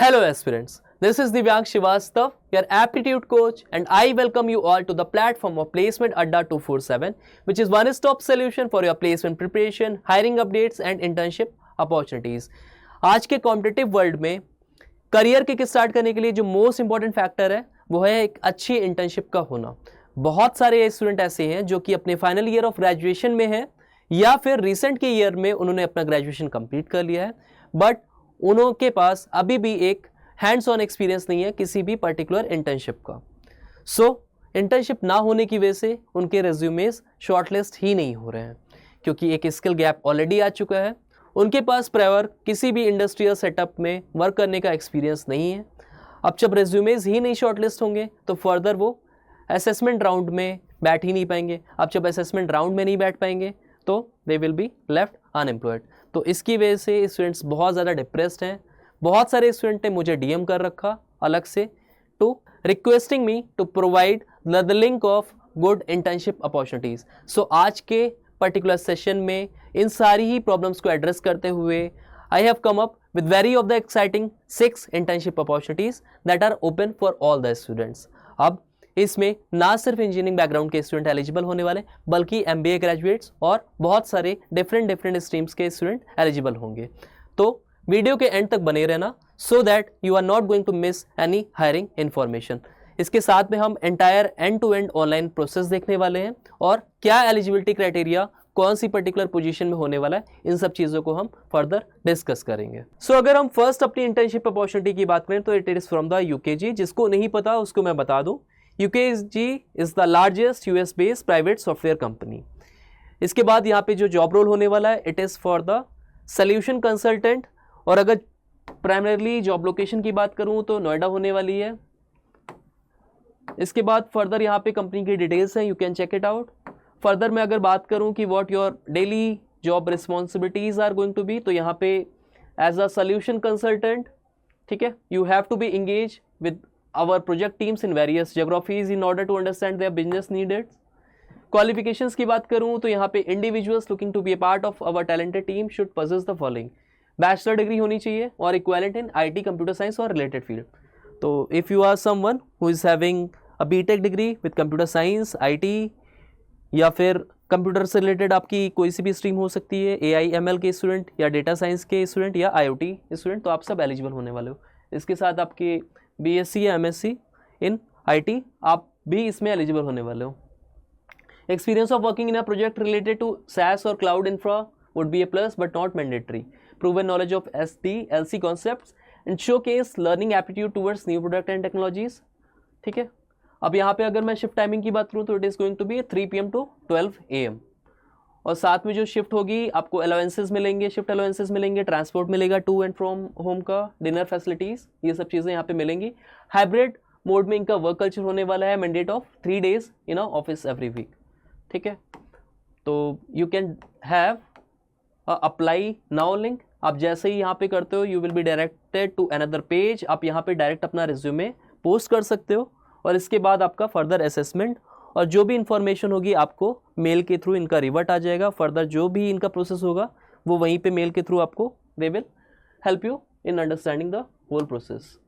Hello aspirants, this is Divyank Srivastav, your aptitude coach, and I welcome you all to the platform of Placement Adda 247, which is one-stop solution for your placement preparation, hiring updates and internship opportunities. आज के competitive world में career kick start करने के लिए जो most important factor है वो है एक अच्छी इंटर्नशिप का होना। बहुत सारे स्टूडेंट ऐसे हैं जो कि अपने फाइनल ईयर ऑफ ग्रेजुएशन में है या फिर रिसेंट के ईयर में उन्होंने अपना ग्रेजुएशन कंप्लीट कर लिया है, बट उनके पास अभी भी एक हैंड्स ऑन एक्सपीरियंस नहीं है किसी भी पर्टिकुलर इंटर्नशिप का। इंटर्नशिप ना होने की वजह से उनके रेज्यूमेस शॉर्टलिस्ट ही नहीं हो रहे हैं क्योंकि एक स्किल गैप ऑलरेडी आ चुका है। उनके पास प्रायर किसी भी इंडस्ट्रियल सेटअप में वर्क करने का एक्सपीरियंस नहीं है। अब जब रेज्यूमेज ही नहीं शॉर्टलिस्ट होंगे तो फर्दर वो असेसमेंट राउंड में बैठ ही नहीं पाएंगे। अब जब असेसमेंट राउंड में नहीं बैठ पाएंगे तो they will be left unemployed. तो इसकी वजह से स्टूडेंट्स बहुत ज़्यादा डिप्रेस्ड हैं। बहुत सारे स्टूडेंट ने मुझे डीएम कर रखा अलग से to requesting me to provide the link of good internship opportunities. So आज के पर्टिकुलर सेशन में इन सारी ही प्रॉब्लम्स को एड्रेस करते हुए I have come up with very of the exciting 6 internship opportunities that are open for all the students. अब इसमें ना सिर्फ इंजीनियरिंग बैकग्राउंड के स्टूडेंट एलिजिबल होने वाले बल्कि एमबीए ग्रेजुएट्स और बहुत सारे डिफरेंट स्ट्रीम्स के स्टूडेंट एलिजिबल होंगे। तो वीडियो के एंड तक बने रहना so that you are not going to miss any hiring information. इसके साथ में हम entire and to and online process देखने वाले हैं और क्या एलिजिबिलिटी क्राइटेरिया कौन सी पर्टिकुलर पोजीशन में होने वाला है, इन सब चीज़ों को हम फर्दर डिस्कस करेंगे। अगर हम फर्स्ट अपनी इंटर्नशिप अपॉर्चुनिटी की बात करें तो it is from the UKG. जिसको नहीं पता उसको मैं बता दूं, UKG is the largest US based private software company. इसके बाद यहाँ पे जो जॉब रोल होने वाला है it is for the solution consultant. और अगर प्राइमरीली जॉब लोकेशन की बात करूँ तो नोएडा होने वाली है। इसके बाद फर्दर यहाँ पे कंपनी की डिटेल्स हैं, you can check it out. Further मैं अगर बात करूँ कि what your daily job responsibilities are going to be, तो यहाँ पे एज अ सोल्यूशन कंसल्टेंट, ठीक है, you have to be engage with our project teams in various geographies in order to understand their business needs. Qualifications की बात करूँ तो यहाँ पे individuals looking to be a part of our talented team should possess the following: bachelor degree होनी चाहिए और equivalent in IT, computer science और रिलेटेड फील्ड। तो if you are someone who is having a BTech degree with computer science, IT या फिर computer से related आपकी कोई सी भी स्ट्रीम हो सकती है, AI/ML के स्टूडेंट या डेटा साइंस के स्टूडेंट या IoT स्टूडेंट, तो आप सब एलिजिबल होने वाले हो। इसके साथ आपके BSc या MSc इन IT आप भी इसमें एलिजिबल होने वाले हो। Experience of working in a project related to SaaS और cloud infra would be a plus but not mandatory. Proven knowledge of SDLC concepts and showcase learning aptitude towards new product and technologies. ठीक है, अब यहाँ पे अगर मैं shift timing की बात करूँ तो it is going to be 3 PM to 12 AM। और साथ में जो शिफ्ट होगी आपको अलाउंसेस मिलेंगे, शिफ्ट अलाउंसेस मिलेंगे, ट्रांसपोर्ट मिलेगा टू एंड फ्रॉम होम का, डिनर फैसिलिटीज़, ये सब चीज़ें यहाँ पे मिलेंगी। हाइब्रिड मोड में इनका वर्क कल्चर होने वाला है, mandate of 3 days in a office every week. ठीक है, तो you can have apply now link. आप जैसे ही यहाँ पे करते हो you will be directed to another page. आप यहाँ पे डायरेक्ट अपना रिज्यूमे पोस्ट कर सकते हो और इसके बाद आपका फर्दर असेसमेंट और जो भी इंफॉर्मेशन होगी आपको मेल के थ्रू इनका रिवर्ट आ जाएगा। फर्दर जो भी इनका प्रोसेस होगा वो वहीं पे मेल के थ्रू आपको they will help you in understanding the whole process.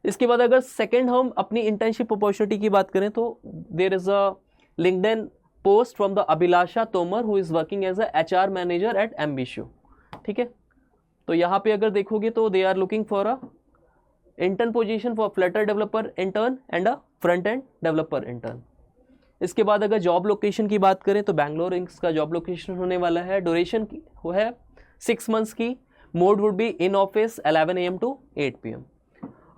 इसके बाद अगर सेकंड हम अपनी इंटर्नशिप अपॉर्चुनिटी की बात करें तो there is a LinkedIn post from the Abhilasha Tomar who is working as a HR manager at Ambitio. ठीक है, तो यहाँ पे अगर देखोगे तो they are looking for a intern position for Flutter developer intern and a front end developer intern. इसके बाद अगर जॉब लोकेशन की बात करें तो बैंगलोर इसका जॉब लोकेशन होने वाला है। ड्यूरेशन की वो है 6 months की। Mode would be in office 11 AM to 8 PM।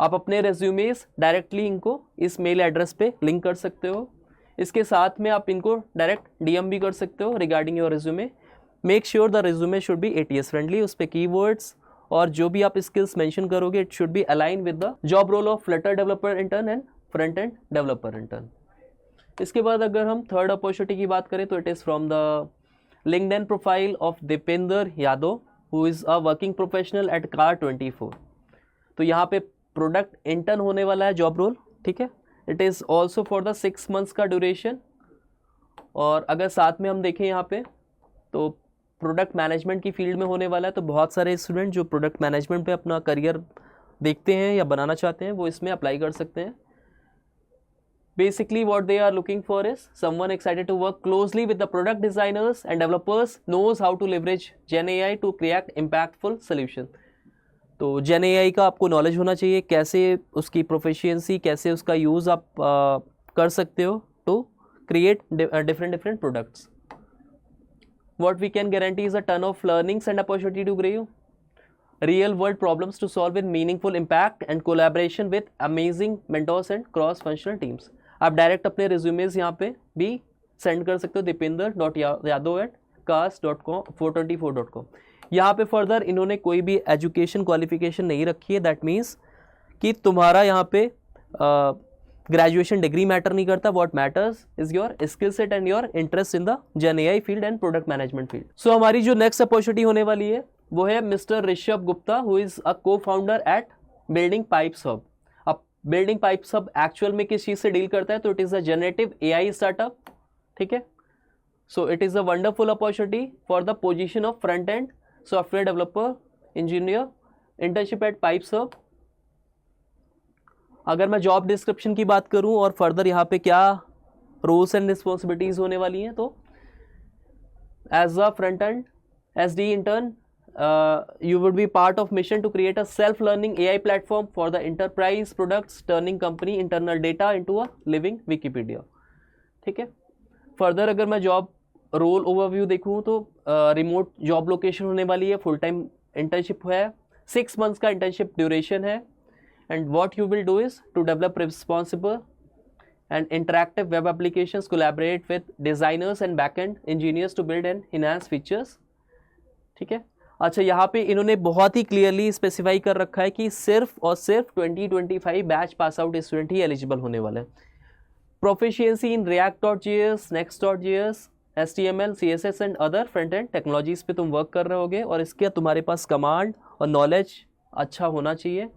आप अपने रेज्यूमेस डायरेक्टली इनको इस मेल एड्रेस पे लिंक कर सकते हो। इसके साथ में आप इनको डायरेक्ट DM भी कर सकते हो regarding your resume. Make sure the resume should be ATS friendly. उस पर कीवर्ड्स और जो भी आप स्किल्स मेंशन करोगे it should be align with the job role of Flutter developer intern and front end developer intern. इसके बाद अगर हम थर्ड अपॉर्चुनिटी की बात करें तो it is from the LinkedIn profile of Dipendra Yadav who is a working professional at कार24। तो यहाँ पे प्रोडक्ट इंटर्न होने वाला है जॉब रोल। ठीक है, it is also for the 6 months का ड्यूरेशन। और अगर साथ में हम देखें यहाँ पे तो प्रोडक्ट मैनेजमेंट की फील्ड में होने वाला है। तो बहुत सारे स्टूडेंट जो प्रोडक्ट मैनेजमेंट पे अपना करियर देखते हैं या बनाना चाहते हैं वो इसमें अप्लाई कर सकते हैं. Basically what they are looking for is someone excited to work closely with the product designers and developers, knows how to leverage Gen AI to create impactful solution. तो Gen AI का आपको knowledge होना चाहिए, कैसे उसकी proficiency, कैसे उसका use आप कर सकते हो to create different products. What we can guarantee is a ton of learnings and opportunity to grow real world problems to solve with meaningful impact and collaboration with amazing mentors and cross functional teams. आप direct अपने resumes यहाँ पे भी send कर सकते हो dipender.yadav@cast.424.com. यहाँ पे फर्दर इन्होंने कोई भी एजुकेशन क्वालिफिकेशन नहीं रखी है. दैट मीन्स कि तुम्हारा यहाँ पे ग्रेजुएशन डिग्री मैटर नहीं करता. What matters is your skill set and your interest in the gen AI field and product management field. So हमारी जो नेक्स्ट अपॉर्चुनिटी होने वाली है वो है mister Rishabh Gupta, who is a co founder at building pipes hub. Building pipes hub actual में किस चीज़ से डील करता है? तो it is a generative AI startup. ठीक है. So it is a wonderful opportunity for the position of front end software developer engineer, internship at pipes hub. अगर मैं जॉब डिस्क्रिप्शन की बात करूं और फर्दर यहाँ पे क्या रोल्स एंड रिस्पॉन्सिबिलिटीज़ होने वाली हैं, तो as a front end SD intern, you would be part of mission to create a self-learning AI platform for the enterprise products, turning company internal data into a living Wikipedia. ठीक है. Further अगर मैं job role overview देखूँ तो remote job location होने वाली है, full time internship है, 6 months का इंटर्नशिप ड्यूरेशन है. And what you will do is to develop responsible and interactive web applications, collaborate with designers and backend engineers to build and enhance features. ठीक है. अच्छा, यहाँ पे इन्होंने बहुत ही क्लियरली स्पेसिफाई कर रखा है कि सिर्फ और सिर्फ 2025 बैच पास आउट स्टूडेंट ही एलिजिबल होने वाले हैं. Proficiency in React.js, Next.js, HTML, CSS and other front end technologies पे तुम वर्क कर रहे होगे और इसके तुम्हारे पास कमांड और नॉलेज अच्छा होना चाहिए.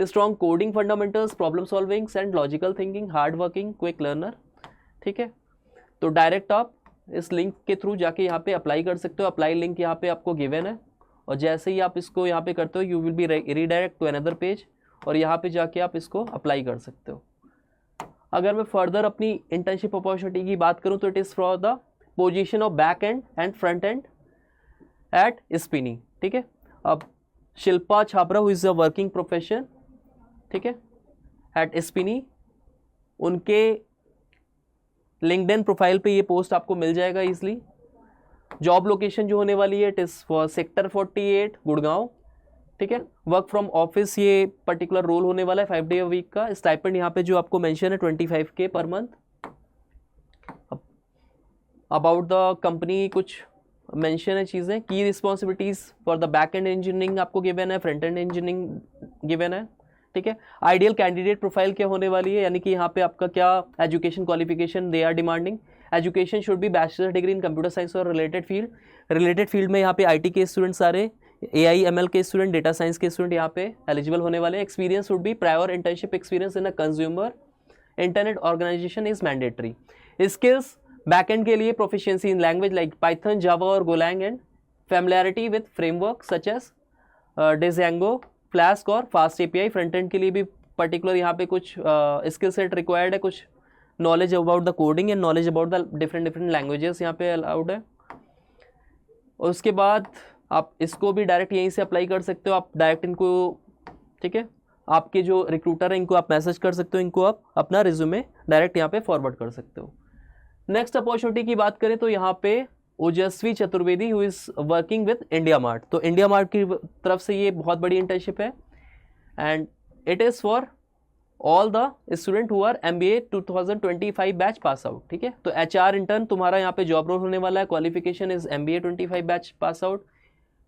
Strong coding fundamentals, problem solvings and logical thinking, hard working, quick learner. ठीक है. तो डायरेक्ट आप इस लिंक के थ्रू जाके यहाँ पे अप्लाई कर सकते हो. अप्लाई लिंक यहाँ पे आपको गिवन है और जैसे ही आप इसको यहाँ पे करते हो you will be redirect to another page और यहाँ पे जाके आप इसको अप्लाई कर सकते हो. अगर मैं फर्दर अपनी इंटर्नशिप अपॉर्चुनिटी की बात करूँ तो it is for the position of back end front end at Spinny. ठीक है. अब Shilpa Chhabra who is a working profession, ठीक है, एट स्पिनी, उनके लिंक्डइन प्रोफाइल पे ये पोस्ट आपको मिल जाएगा इजली. जॉब लोकेशन जो होने वाली है it is for sector 48 Gurgaon. ठीक है. वर्क फ्रॉम ऑफिस ये पर्टिकुलर रोल होने वाला है 5 day a week का. स्टाइपेंड यहाँ पे जो आपको मेंशन है 25K per month. About the company कुछ मेंशन है चीज़ें. की responsibilities for the back and engineering आपको गिवन है, फ्रंट एंड इंजीनियरिंग गिवन है. ठीक है. आइडियल कैंडिडेट प्रोफाइल क्या होने वाली है, यानी कि यहाँ पे आपका क्या education qualification they are demanding. Education should be bachelor degree in computer science और रिलेटेड फील्ड में यहाँ पे IT के स्टूडेंट सारे, AI ML के स्टूडेंट, डेटा साइंस के स्टूडेंट यहाँ पे एलिजिबल होने वाले हैं. Experience would be prior internship experience in a consumer internet organisation is mandatory. Skills backend के लिए proficiency in language like Python, Java और Golang and familiarity with framework such as Django, Flask और fast API. Front end के लिए भी particular यहाँ पे कुछ स्किल सेट रिक्वायर्ड है, कुछ knowledge about the coding and knowledge about the different languages यहाँ पे अलाउड है. उसके बाद आप इसको भी डायरेक्ट यहीं से अप्लाई कर सकते हो. आप डायरेक्ट इनको, ठीक है, आपके जो रिक्रूटर हैं इनको आप मैसेज कर सकते हो, इनको आप अपना रिज्यूमे डायरेक्ट यहाँ पे फॉरवर्ड कर सकते हो. नेक्स्ट अपॉर्चुनिटी की बात करें तो यहाँ पे Ojasvi Chaturvedi who is working with IndiaMART. तो इंडिया मार्ट की तरफ से ये बहुत बड़ी इंटर्नशिप है and it is for all the student who are MBA 2025 batch pass out. ठीक है. तो HR इंटर्न तुम्हारा यहाँ पे जॉब रोल होने वाला है. Qualification is MBA 25 batch pass out.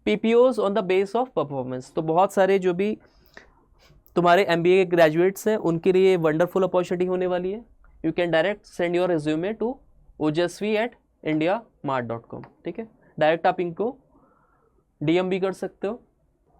PPOs on the base of performance. तो बहुत सारे जो भी तुम्हारे MBA के ग्रेजुएट्स हैं उनके लिए वंडरफुल अपॉर्चुनिटी होने वाली है. You can direct send your resume to ojasvi@indiamart.com. ठीक है. डायरेक्ट आप इनको DM भी कर सकते हो.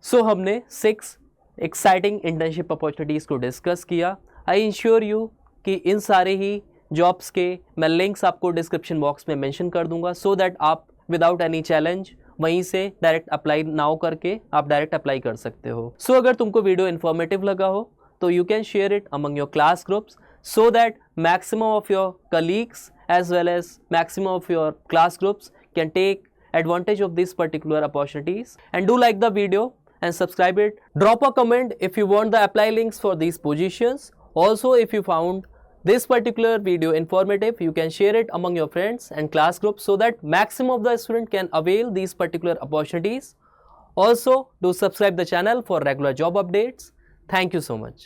सो हमने 6 एक्साइटिंग इंटर्नशिप अपॉर्चुनिटीज़ को डिस्कस किया. आई इंश्योर यू कि इन सारे ही जॉब्स के मैं लिंक्स आपको डिस्क्रिप्शन बॉक्स में मेंशन कर दूंगा सो दैट आप विदाउट एनी चैलेंज वहीं से डायरेक्ट अप्लाई नाउ करके आप डायरेक्ट अप्लाई कर सकते हो। सो अगर तुमको वीडियो इन्फॉर्मेटिव लगा हो तो you can share it among your class groups so that maximum of your colleagues as well as maximum of your class groups can take advantage of these particular opportunities. And do like the video and subscribe it. Drop a comment if you want the apply links for these positions. Also, if you found this particular video informative, you can share it among your friends and class groups so that maximum of the student can avail these particular opportunities. Also, do subscribe the channel for regular job updates. Thank you so much.